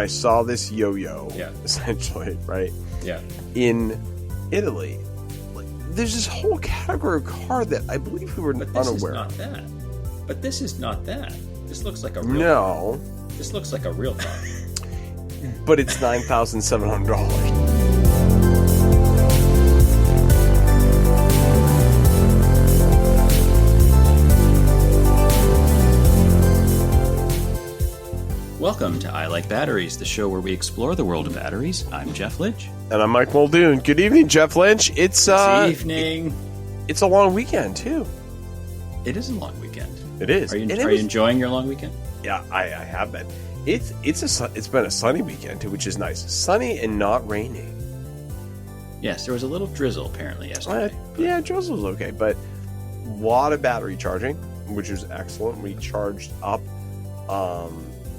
I saw this yo-yo, Yeah. essentially, right? Yeah. In Italy, like, there's this whole category of car that I believe we were But this unaware is not of. that. But this is not that. This looks like a real No, car. This looks like a real car. but it's $9,700. Welcome to I Like Batteries, the show where we explore the world of batteries. I'm Jeff Lynch. And I'm Mike Muldoon. Good evening, Jeff Lynch. It's Good evening. It's a long weekend too. It is a long weekend. It is. Are you enjoying your long weekend? Yeah, I have been. It's been a sunny weekend too, which is nice. Sunny and not raining. Yes, there was a little drizzle apparently yesterday. Yeah, drizzle was okay, but a lot of battery charging, which was excellent. We charged up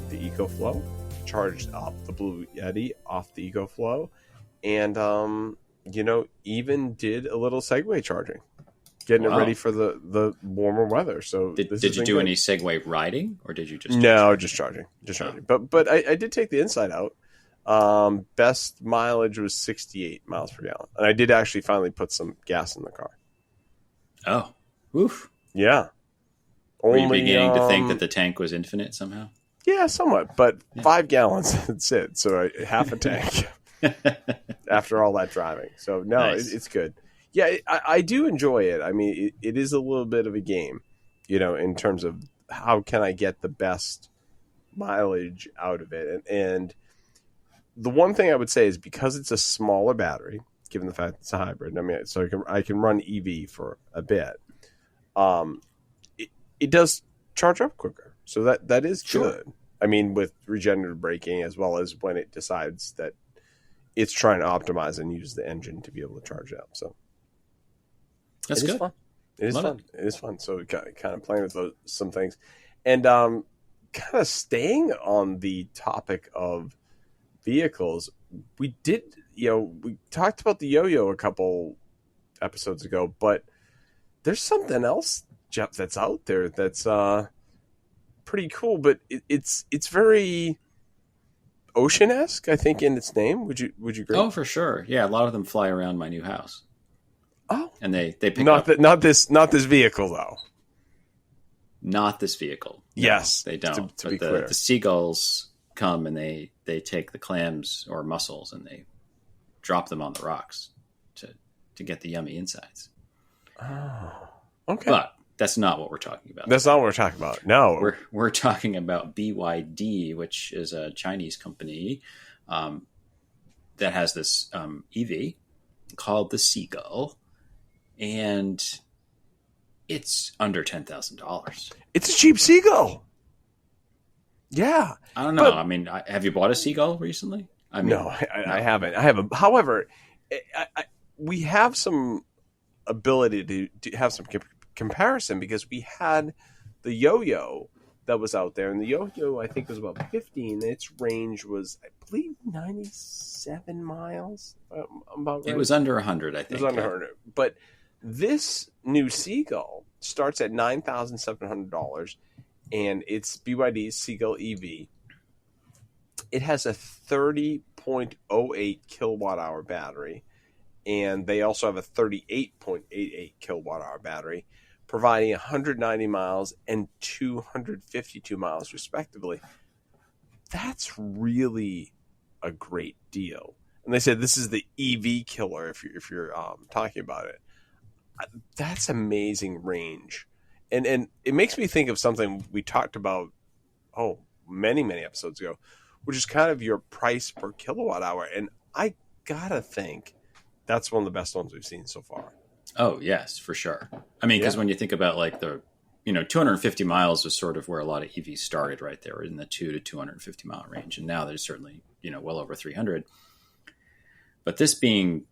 the EcoFlow, charged up the Blue Yeti off the EcoFlow, and even did a little Segway charging, getting it ready for the warmer weather. So did you do any Segway riding, or did you just just charging? But I did take the inside out. Best mileage was 68 miles per gallon, and I did actually finally put some gas in the car. Oh, oof! Yeah. Were you beginning to think that the tank was infinite somehow? Yeah, somewhat, but 5 gallons, that's it. So half a tank after all that driving. So no, nice. It's good. Yeah, I do enjoy it. I mean, it is a little bit of a game, in terms of how can I get the best mileage out of it. And the one thing I would say is because it's a smaller battery, given the fact it's a hybrid, I mean, so I can run EV for a bit. It does charge up quicker. So that is good. I mean, with regenerative braking, as well as when it decides that it's trying to optimize and use the engine to be able to charge it up. So that's good. Fun. It is Love fun. It is fun. So kind of playing with some things, and kind of staying on the topic of vehicles, we did. We talked about the yo-yo a couple episodes ago, but there's something else, Jeff, that's out there that's pretty cool, but it's very ocean-esque, I think, in its name. Would you agree? Oh, for sure. Yeah, a lot of them fly around my new house. Oh, and they pick not up. Not this vehicle though. Not this vehicle. No, yes, they don't. To be clear, the Seagulls come and they take the clams or mussels and they drop them on the rocks to get the yummy insides. Oh, okay. But that's not what we're talking about. That's not what we're talking about. No, we're talking about BYD, which is a Chinese company that has this EV called the Seagull, and it's under $10,000. It's a cheap Seagull. Yeah, I don't know. I mean, have you bought a Seagull recently? No, I haven't. I haven't. However, we have some ability to have some comparison because we had the yo-yo that was out there, and the yo-yo I think was about 15. Its range was, I believe, 97 miles. About right. It was under 100, I think. It was under 100. But this new Seagull starts at $9,700, and it's BYD's Seagull EV. It has a 30.08 kilowatt hour battery, and they also have a 38.88 kilowatt hour battery, providing 190 miles and 252 miles respectively. That's really a great deal. And they said this is the EV killer if you're talking about it. That's amazing range. And it makes me think of something we talked about many episodes ago, which is kind of your price per kilowatt hour. And I gotta think that's one of the best ones we've seen so far. Oh, yes, for sure. I mean, because when you think about like the, 250 miles was sort of where a lot of EVs started, right? They were in the 2 to 250 mile range. And now there's certainly, well over 300. But this being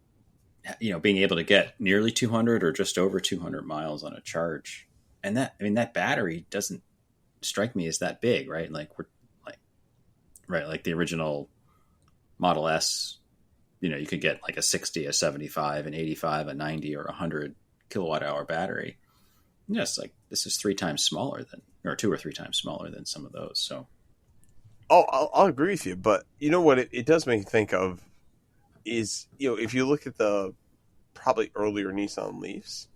able to get nearly 200 or just over 200 miles on a charge. And that battery doesn't strike me as that big, right? Like like the original Model S, you could get like a 60, a 75, an 85, a 90 or 100 kilowatt hour battery. Yes, like this is 3 times smaller than, or 2 or 3 times smaller than some of those. So Oh, I'll agree with you, but you know what it does make me think of is, if you look at the probably earlier Nissan Leafs,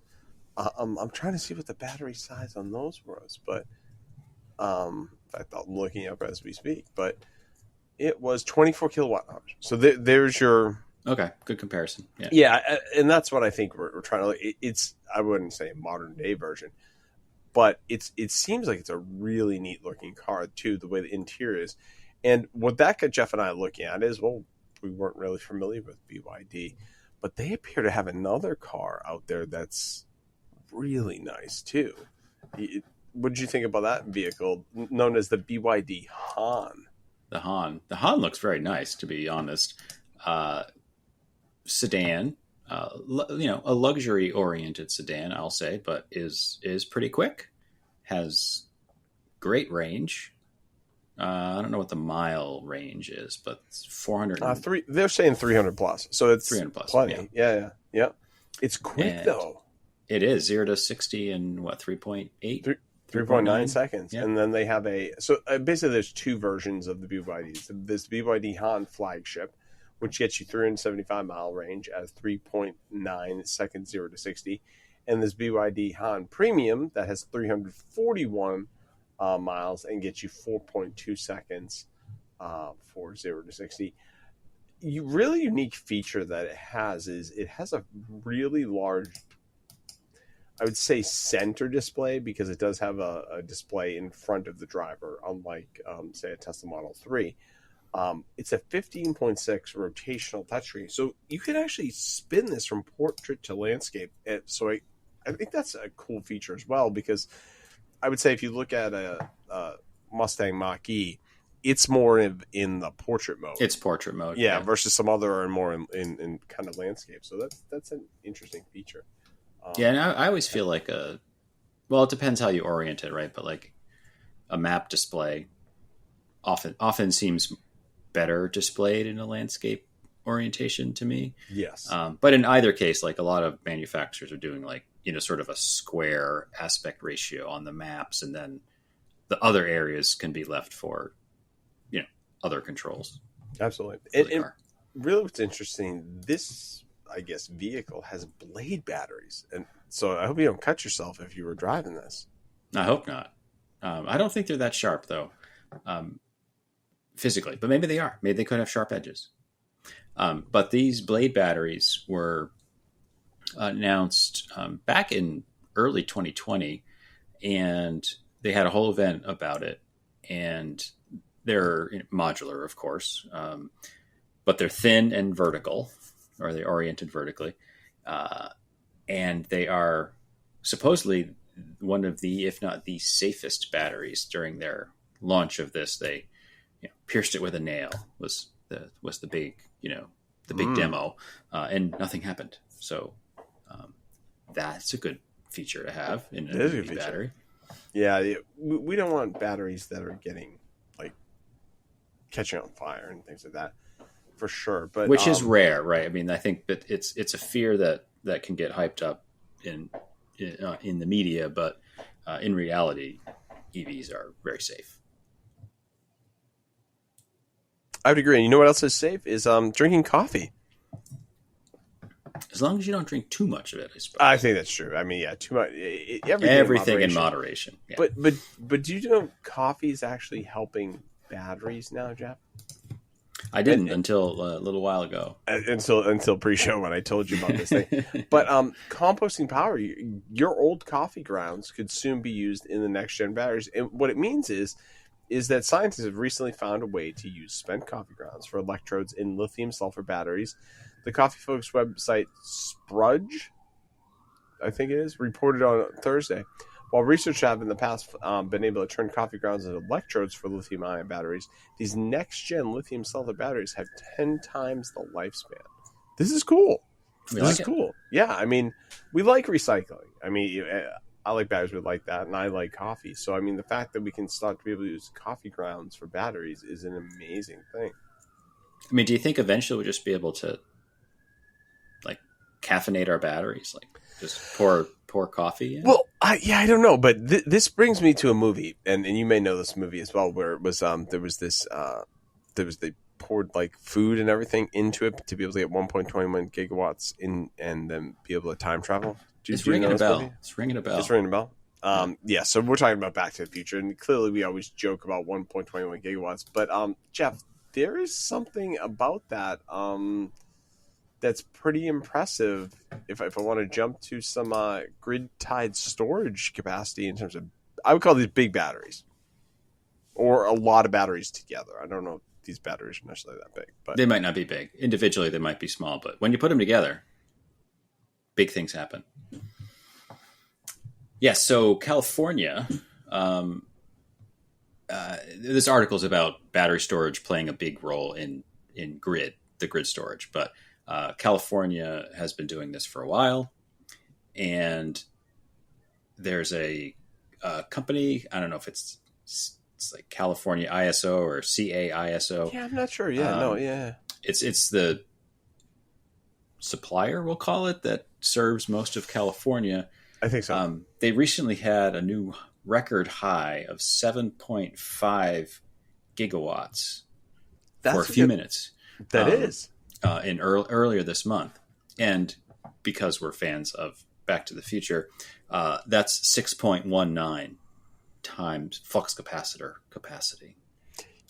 I'm trying to see what the battery size on those was, but in fact, I'm looking up as we speak, but it was 24 kilowatt hours. So there's your Okay, good comparison. yeah, and that's what I think we're trying to. It's I wouldn't say a modern day version, but it seems like it's a really neat looking car too. The way the interior is, and what that got Jeff and I looking at is, well, we weren't really familiar with BYD, but they appear to have another car out there that's really nice too. What did you think about that vehicle known as the BYD Han? The Han looks very nice, to be honest. Sedan, a luxury oriented sedan, I'll say, but is pretty quick, has great range. I don't know what the mile range is, but it's 400. They're saying 300 plus, so it's 300 plus. Plenty. Yeah. It's quick And though. It is 0 to 60 in what 3.8, 3.9 seconds, yeah. And then they have basically there's two versions of the BYDs. This BYD Han flagship, which gets you 375-mile range at 3.9 seconds 0 to 60, and this BYD Han Premium that has 341 miles and gets you 4.2 seconds for 0 to 60. Really unique feature that it has is it has a really large, I would say, center display, because it does have a display in front of the driver, unlike, say, a Tesla Model 3. It's a 15.6 rotational touchscreen, so you can actually spin this from portrait to landscape. So I think that's a cool feature as well, because I would say if you look at a Mustang Mach-E, it's more in the portrait mode. It's portrait mode, yeah. Versus some other are more in kind of landscape. So that's an interesting feature. And I always feel like it depends how you orient it, right? But like a map display often seems better displayed in a landscape orientation to me. Yes. But in either case, like a lot of manufacturers are doing like, sort of a square aspect ratio on the maps, and then the other areas can be left for, other controls. Absolutely. And really what's interesting, this, I guess, vehicle has blade batteries. And so I hope you don't cut yourself if you were driving this. I hope not. I don't think they're that sharp, though, physically. But maybe they are. Maybe they could have sharp edges. But these blade batteries were announced back in early 2020, and they had a whole event about it. And they're modular, of course, but they're thin and vertical, or they're oriented vertically. And they are supposedly one of the, if not the safest batteries. During their launch of this, they pierced it with a nail was the big, the big demo, and nothing happened. So that's a good feature to have in an EV battery. Yeah, we don't want batteries that are catching on fire and things like that, for sure. But which is rare, right? I mean, I think that it's a fear that can get hyped up in the media, but in reality, EVs are very safe. I would agree. And you know what else is safe is drinking coffee. As long as you don't drink too much of it, I suppose. I think that's true. I mean, yeah, too much. Everything in moderation. Yeah. But do you know coffee is actually helping batteries now, Jeff? I didn't until a little while ago. Until pre-show when I told you about this thing. But composting power, your old coffee grounds could soon be used in the next gen batteries. And what it means is that scientists have recently found a way to use spent coffee grounds for electrodes in lithium sulfur batteries. The Coffee Folks website Sprudge, I think it is, reported on Thursday. While researchers have in the past been able to turn coffee grounds into electrodes for lithium-ion batteries, these next-gen lithium-sulfur batteries have 10 times the lifespan. This is cool. This is cool. Yeah, I mean, we like recycling. I mean, I like batteries, we like that, and I like coffee. So, I mean, the fact that we can start to be able to use coffee grounds for batteries is an amazing thing. I mean, do you think eventually we'll just be able to, like, caffeinate our batteries? Like, just pour pour coffee in? Well, I don't know, but this brings me to a movie, and you may know this movie as well, where it was they poured like food and everything into it to be able to get 1.21 gigawatts in, and then be able to time travel. It's ringing a bell. It's ringing a bell. It's ringing a bell. Yeah. So we're talking about Back to the Future, and clearly we always joke about 1.21 gigawatts, but Jeff, there is something about that that's pretty impressive. If I want to jump to some grid-tied storage capacity in terms of, I would call these big batteries, or a lot of batteries together. I don't know if these batteries are necessarily that big, but they might not be big individually. They might be small, but when you put them together, big things happen. Yes. So California, this article is about battery storage playing a big role in the grid storage, but California has been doing this for a while, and there's a company. I don't know if it's like California ISO or CAISO. Yeah, I'm not sure. Yeah, It's the supplier, we'll call it, that serves most of California. I think so. They recently had a new record high of 7.5 gigawatts for a few minutes. That is. Earlier this month. And because we're fans of Back to the Future, that's 6.19 times flux capacitor capacity.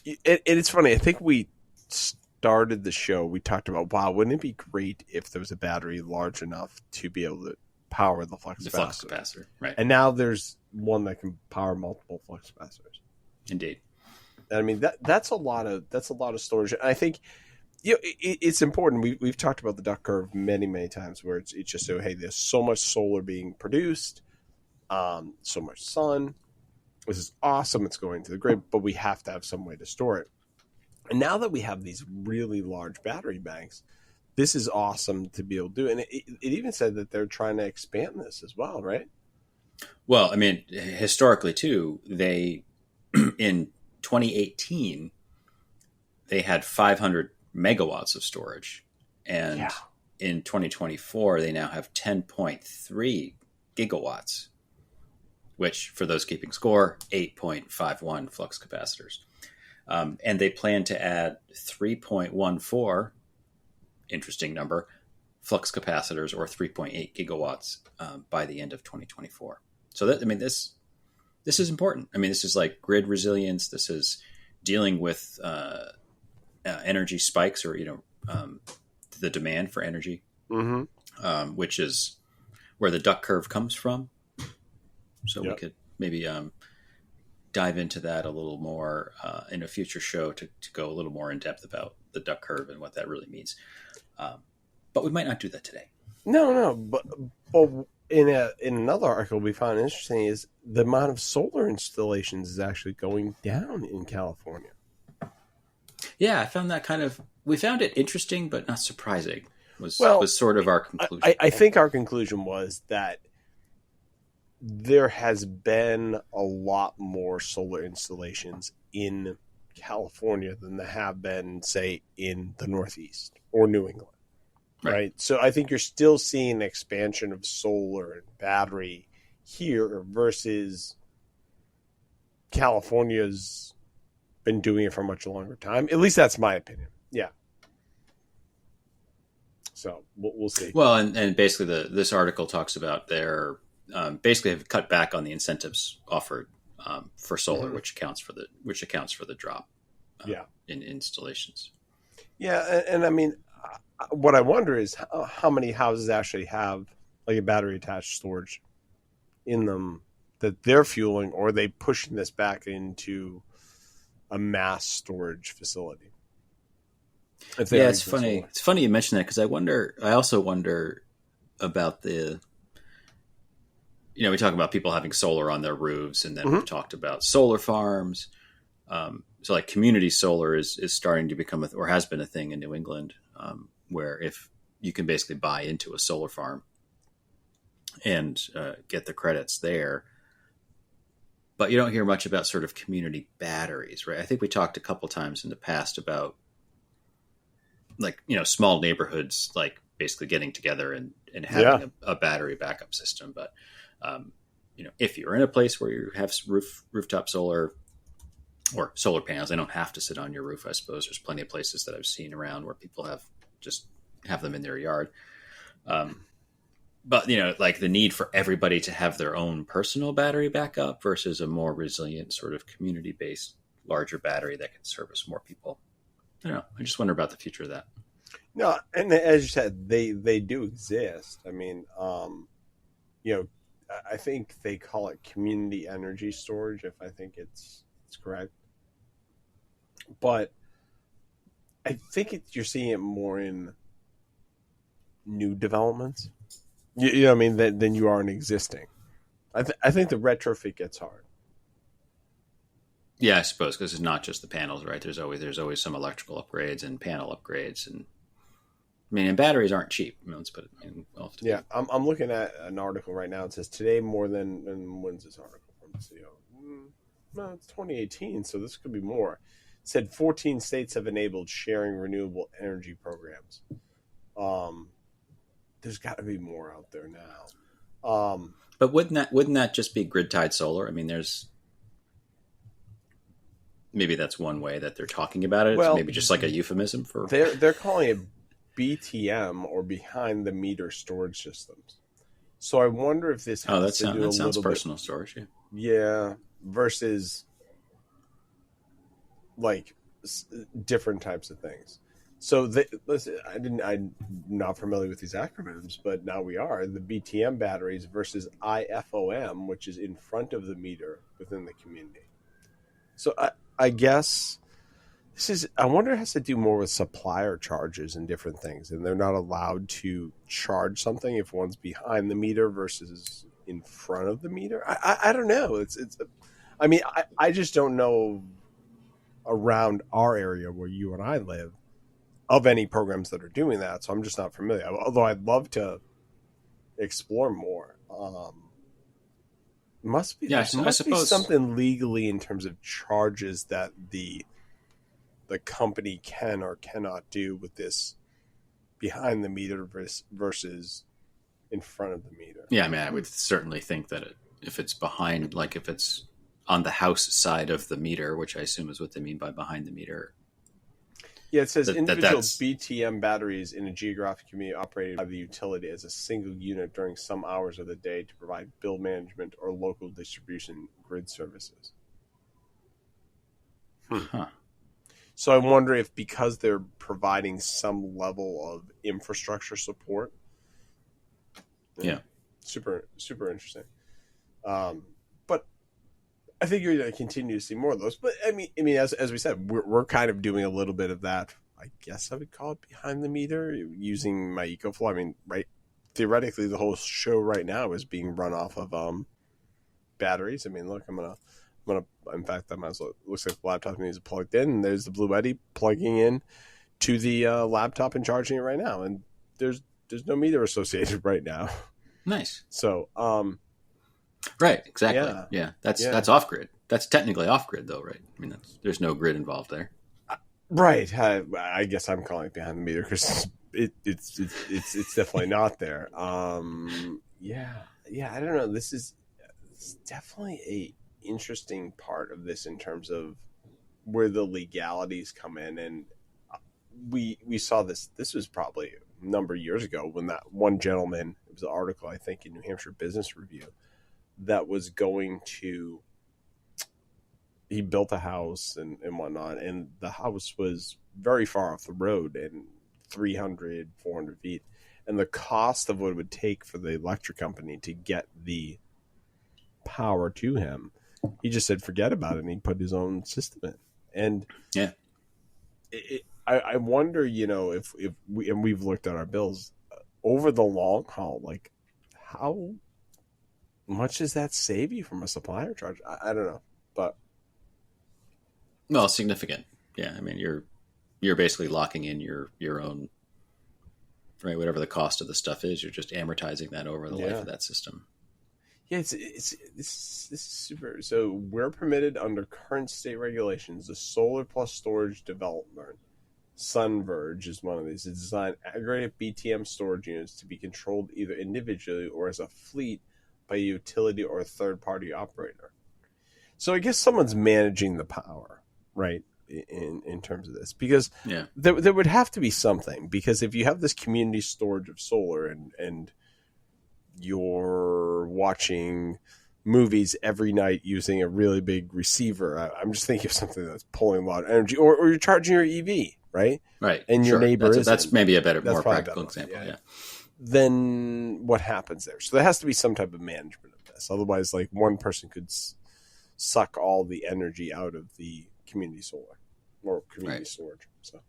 And it's funny. I think we started the show. We talked about, wow, wouldn't it be great if there was a battery large enough to be able to power the flux capacitor? Right. And now there's one that can power multiple flux capacitors. Indeed. I mean, that's a lot of storage. And I think, it's important. We've talked about the duck curve many, many times, where it's just so, hey, there's so much solar being produced, so much sun. This is awesome. It's going to the grid, but we have to have some way to store it. And now that we have these really large battery banks, this is awesome to be able to do. And it even said that they're trying to expand this as well, right? Well, I mean, historically too, they in 2018 they had 500 megawatts of storage, and in 2024 they now have 10.3 gigawatts, which, for those keeping score, 8.51 flux capacitors, and they plan to add 3.14, interesting number, flux capacitors, or 3.8 gigawatts by the end of 2024. So that, I mean, this is important. I mean, this is like grid resilience. This is dealing with energy spikes, or the demand for energy, which is where the duck curve comes from. So we could maybe dive into that a little more in a future show to go a little more in depth about the duck curve and what that really means. But we might not do that today. No, but in another article we found interesting is the amount of solar installations is actually going down in California. Yeah, I found that we found it interesting, but not surprising. Was sort of our conclusion. I think our conclusion was that there has been a lot more solar installations in California than there have been, say, in the Northeast or New England. Right. So I think you're still seeing expansion of solar and battery here versus California's been doing it for a much longer time. At least that's my opinion. Yeah. So we'll see. Well, and basically this article talks about their basically have cut back on the incentives offered for solar, which accounts for the drop in installations. Yeah, and I mean, what I wonder is how many houses actually have like a battery attached storage in them that they're fueling, or are they pushing this back into a mass storage facility? It's funny. Solar. It's funny you mention that, because I also wonder about we talk about people having solar on their roofs, and then we've talked about solar farms. So like community solar is starting to become or has been a thing in New England, where if you can basically buy into a solar farm and get the credits there. But you don't hear much about sort of community batteries, right? I think we talked a couple times in the past about, like, small neighborhoods, like basically getting together and having a battery backup system. But if you're in a place where you have rooftop solar or solar panels, they don't have to sit on your roof. I suppose there's plenty of places that I've seen around where people have them in their yard. But like the need for everybody to have their own personal battery backup versus a more resilient sort of community-based larger battery that can service more people. I don't know. I just wonder about the future of that. No, and as you said, they do exist. I mean, I think they call it community energy storage, if I think it's correct. But I think you're seeing it more in new developments. You know what I mean? Than you are in existing. I think the retrofit gets hard. Yeah, I suppose because it's not just the panels, right? There's always some electrical upgrades and panel upgrades, and and batteries aren't cheap. Let's put it. I'm looking at an article right now. It says today more than when's this article from? No, it's 2018, so this could be more. It said 14 states have enabled sharing renewable energy programs. There's got to be more out there now. But wouldn't that just be grid tied solar? I mean, maybe that's one way that they're talking about it. Well, it's maybe just like a euphemism for. They're calling it BTM or behind the meter storage systems. So I wonder if this has to do a little personal bit, storage. Yeah, versus like different types of things. So listen, I'm not familiar with these acronyms, but now we are. The BTM batteries versus IFOM, which is in front of the meter within the community. So I guess I wonder it has to do more with supplier charges and different things. And they're not allowed to charge something if one's behind the meter versus in front of the meter. I don't know. I just don't know around our area where you and I live of any programs that are doing that. So I'm just not familiar. Although I'd love to explore more. Must be, I suppose be something legally in terms of charges that the company can or cannot do with this behind the meter versus in front of the meter. Yeah, I would certainly think that if it's behind, like if it's on the house side of the meter, which I assume is what they mean by behind the meter. Yeah, it says individual BTM batteries in a geographic community operated by the utility as a single unit during some hours of the day to provide bill management or local distribution grid services. Huh. So I wonder if because they're providing some level of infrastructure support. Yeah. Super, super interesting. But I think you're going to continue to see more of those. But I mean, as we said, we're kind of doing a little bit of that. I guess I would call it behind the meter using my EcoFlow. I mean, right? Theoretically, the whole show right now is being run off of batteries. I mean, look, I'm gonna. In fact, I might as well. It looks like the laptop needs plugged in. And there's the Blue Eddy plugging in to the laptop and charging it right now. And there's no meter associated right now. Nice. So, right, exactly. Yeah. That's off grid. That's technically off grid, though, right? I mean, there's no grid involved there. Right. I guess I'm calling it behind the meter because it's definitely not there. Yeah. I don't know. It's definitely a interesting part of this in terms of where the legalities come in, and we saw this was probably a number of years ago when that one gentleman, it was an article I think in New Hampshire Business Review, that was he built a house and whatnot, and the house was very far off the road and 300-400 feet, and the cost of what it would take for the electric company to get the power to him, he just said forget about it, and he put his own system in. And yeah, I wonder, if we've looked at our bills over the long haul, like how much does that save you from a supplier charge? I don't know, but well, significant. Yeah, I mean, you're basically locking in your own, right? Whatever the cost of the stuff is, you're just amortizing that over the life of that system. Yeah, this is super. So we're permitted under current state regulations the solar plus storage development SunVerge is one of these. It's designed aggregate BTM storage units to be controlled either individually or as a fleet by a utility or a third-party operator. So I guess someone's managing the power, right, in terms of this. Because there would have to be something. Because if you have this community storage of solar and you're watching movies every night using a really big receiver, I'm just thinking of something that's pulling a lot of energy. Or you're charging your EV, right? Right. And your neighbor that's maybe a better, more practical example. Yeah. Then what happens there? So there has to be some type of management of this. Otherwise, like one person could suck all the energy out of the community solar or community storage. So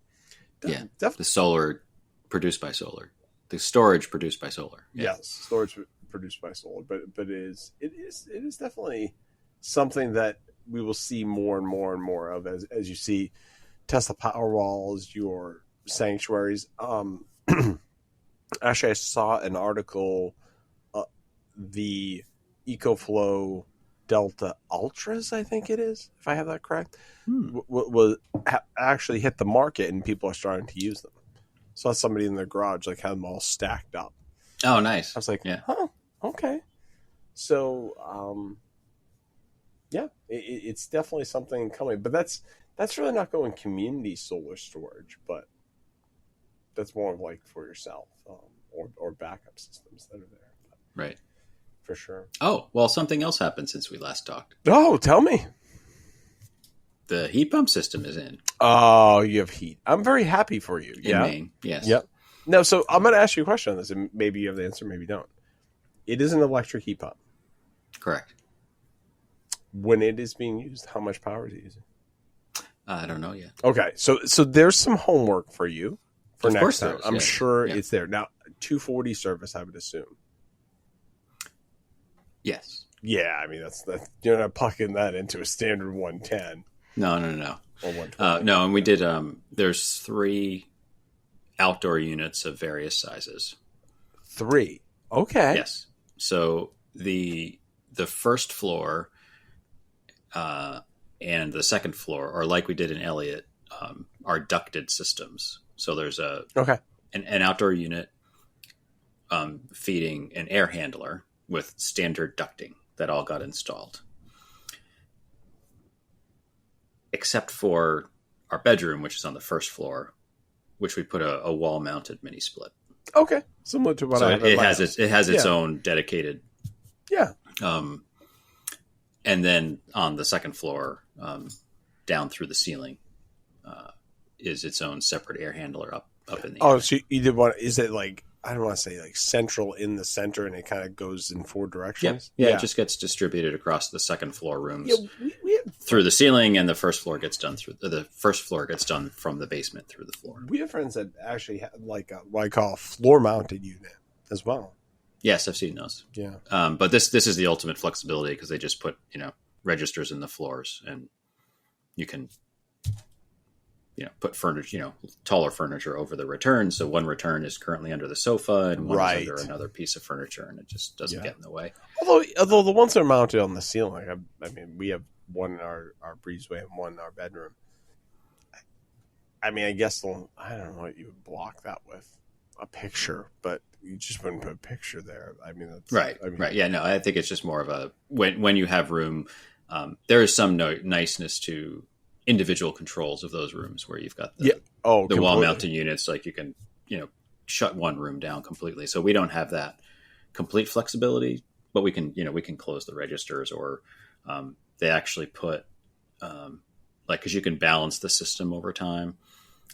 definitely. The solar produced by solar, the storage produced by solar. Yes, storage produced by solar. But it is definitely something that we will see more and more and more of as you see Tesla Powerwalls, your sanctuaries. Actually, I saw an article, the EcoFlow Delta Ultras, I think it is, if I have that correct, actually hit the market and people are starting to use them. Saw somebody in their garage like had them all stacked up. Oh, nice. I was like, huh, okay. So, it's definitely something coming, but that's really not going community solar storage, but that's more of like for yourself, or backup systems that are there. Right. For sure. Oh, well, something else happened since we last talked. Oh, tell me. The heat pump system is in. Oh, you have heat. I'm very happy for you. In Maine, yes. Yep. No, so I'm going to ask you a question on this, and maybe you have the answer, maybe you don't. It is an electric heat pump. Correct. When it is being used, how much power is it using? I don't know yet. Okay, so there's some homework for you for next time. I'm sure it's there. Now, 240 service, I would assume. Yes. Yeah, I mean, that's you're not plugging that into a standard 110. No. Or 120. No, and we did, there's 3 outdoor units of various sizes. 3? Okay. Yes. So the first floor and the second floor, or like we did in Elliott, are ducted systems. So there's an outdoor unit feeding an air handler with standard ducting that all got installed. Except for our bedroom, which is on the first floor, which we put a wall-mounted mini split. Okay, similar to what I have. It has its own dedicated. Yeah. And then on the second floor, down through the ceiling, is its own separate air handler up in the. Oh, so you did one? Is it like, I don't want to say like central in the center, and it kind of goes in 4 directions? Yeah, it just gets distributed across the second floor rooms we through the ceiling, and the first floor gets done from the basement through the floor. We have friends that actually have like what I call a floor-mounted unit as well. Yes, I've seen those. Yeah, but this is the ultimate flexibility because they just put registers in the floors, and you can put furniture, taller furniture over the return. So one return is currently under the sofa and one is under another piece of furniture, and it just doesn't get in the way. Although the ones that are mounted on the ceiling, I mean, we have one in our breezeway and one in our bedroom. I mean, I guess I don't know what you would block that with, a picture, but you just wouldn't put a picture there. I mean, that's right. Yeah, no, I think it's just more of a when you have room, there is some niceness to individual controls of those rooms where you've got the wall mounted units, like you can shut one room down completely. So we don't have that complete flexibility, but we can close the registers, or they actually put because you can balance the system over time.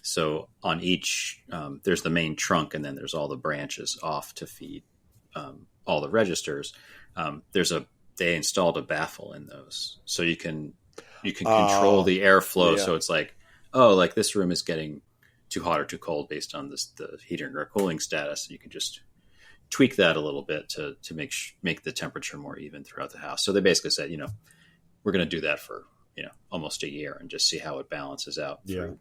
So on each there's the main trunk, and then there's all the branches off to feed all the registers. They installed a baffle in those, so you can control the airflow. So it's like, this room is getting too hot or too cold based on the heating or cooling status. You can just tweak that a little bit to make the temperature more even throughout the house. So they basically said, we're going to do that for almost a year and just see how it balances out through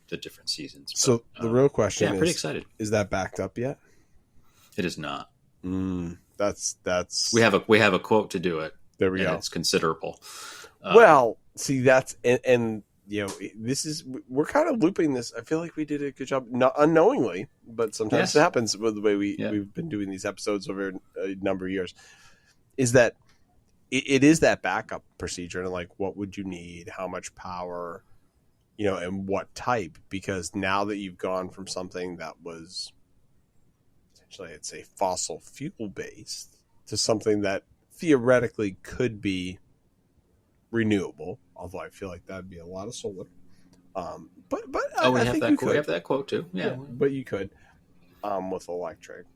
the different seasons. So the real question is, pretty excited. Is that backed up yet? It is not. That's we have a quote to do it. There we go. It's considerable. Well, see, that's and we're kind of looping this. I feel like we did a good job, not unknowingly, but sometimes it happens with the way we've been doing these episodes over a number of years. Is that it is that backup procedure, and like, what would you need, how much power, and what type? Because now that you've gone from something that was essentially, I'd say, fossil fuel based to something that theoretically could be renewable, although I feel like that'd be a lot of solar. But I think you could. We have that quote too. Yeah, but you could with electric,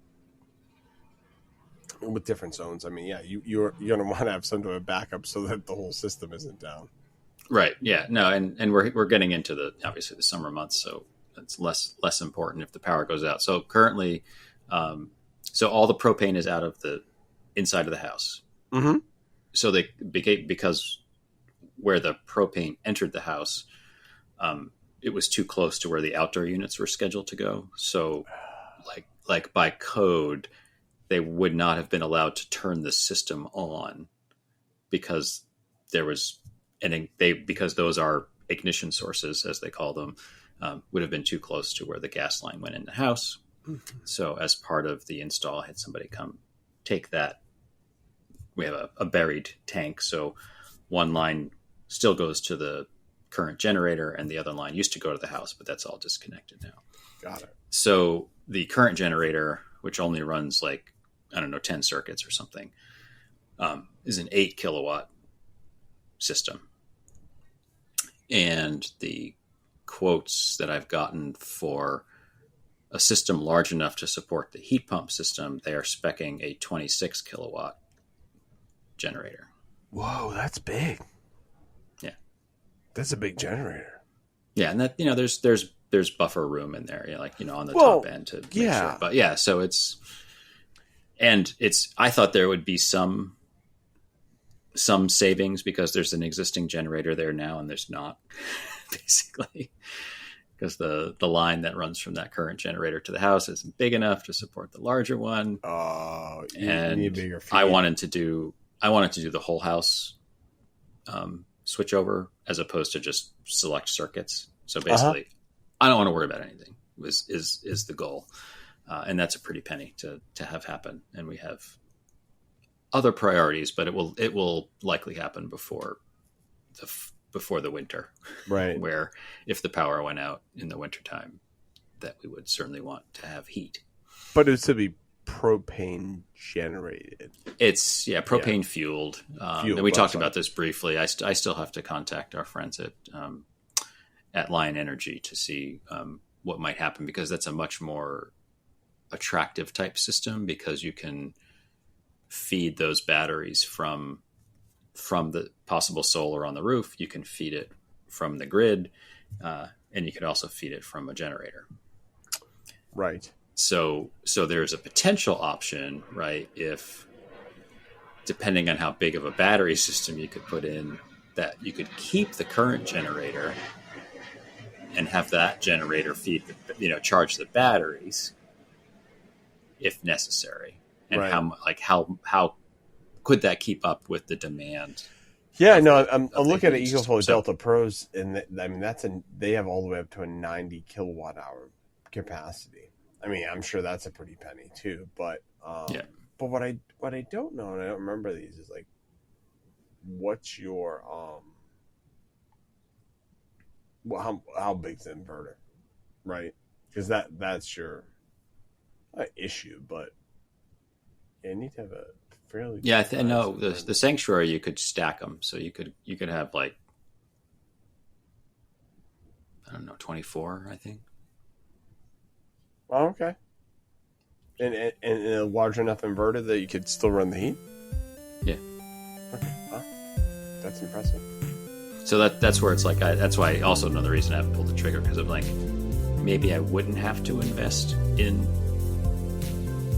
with different zones. I mean, you're going to want to have some sort of backup so that the whole system isn't down. Right. Yeah. No. And we're getting into obviously the summer months, so it's less important if the power goes out. So currently, so all the propane is out of the inside of the house. Mm-hmm. So because where the propane entered the house, it was too close to where the outdoor units were scheduled to go. So like by code, they would not have been allowed to turn the system on because because those are ignition sources, as they call them, would have been too close to where the gas line went in the house. Mm-hmm. So as part of the install, I had somebody come take that. We have a buried tank. So one line still goes to the current generator and the other line used to go to the house, but that's all disconnected now. Got it. So the current generator, which only runs 10 circuits or something, is an 8 kilowatt system. And the quotes that I've gotten for a system large enough to support the heat pump system, they are speccing a 26 kilowatt generator. Whoa, that's big. Yeah. That's a big generator. Yeah, and that there's buffer room in there, on the top end to make sure. But yeah, so it's I thought there would be some savings because there's an existing generator there now, and there's not, basically, because the line that runs from that current generator to the house isn't big enough to support the larger one. Oh, you need bigger feet. I wanted to do the whole house switchover as opposed to just select circuits. So basically, I don't want to worry about anything. Is the goal, and that's a pretty penny to have happen. And we have other priorities, but it will likely happen before the winter, right? Where if the power went out in the wintertime, that we would certainly want to have heat. But it's to be propane generated. It's propane fueled. And we talked about this briefly. I still have to contact our friends at Lion Energy to see what might happen, because that's a much more attractive type system, because you can feed those batteries from the possible solar on the roof. You can feed it from the grid, and you can also feed it from a generator. Right. So there's a potential option, right? If, depending on how big of a battery system you could put in, that you could keep the current generator and have that generator charge the batteries if necessary. And right. how could that keep up with the demand? Yeah, no, I'm looking at EcoFlow Delta Pros, and they have all the way up to a 90 kilowatt hour capacity. I mean, I'm sure that's a pretty penny too, but But what I don't know, and I don't remember these, is what's your how big's the inverter, right? Because that's your issue, but you need to have a fairly no, the Sanctuary, you could stack them, so you could have 24, I think. Oh, okay. And a large enough inverter that you could still run the heat? Yeah. Okay. Huh. That's impressive. So that's where it's that's why also another reason I haven't pulled the trigger, because I'm maybe I wouldn't have to invest in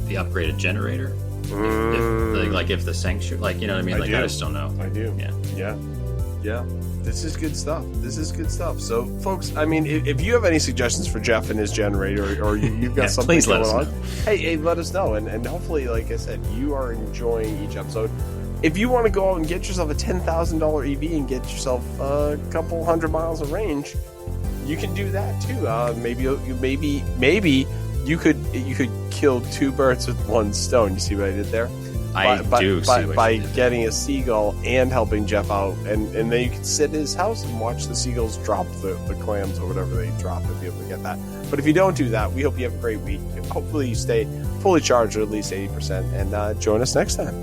the upgraded generator. If the Sanctuary, you know what I mean? I just don't know. I do. Yeah. This is good stuff. So, folks, I mean, if you have any suggestions for Jeff and his generator, or you've got something please going let us on, know. hey, let us know. And hopefully, like I said, you are enjoying each episode. if you want to go out and get yourself a $10,000 EV and get yourself a couple 100 miles of range, you can do that too. Maybe you could kill two birds with one stone. You see what I did there? By getting a Seagull and helping Jeff out, and then you can sit at his house and watch the Seagulls drop the clams or whatever they drop and be able to get that. But if you don't do that, we hope you have a great week. Hopefully you stay fully charged or at least 80%, and join us next time.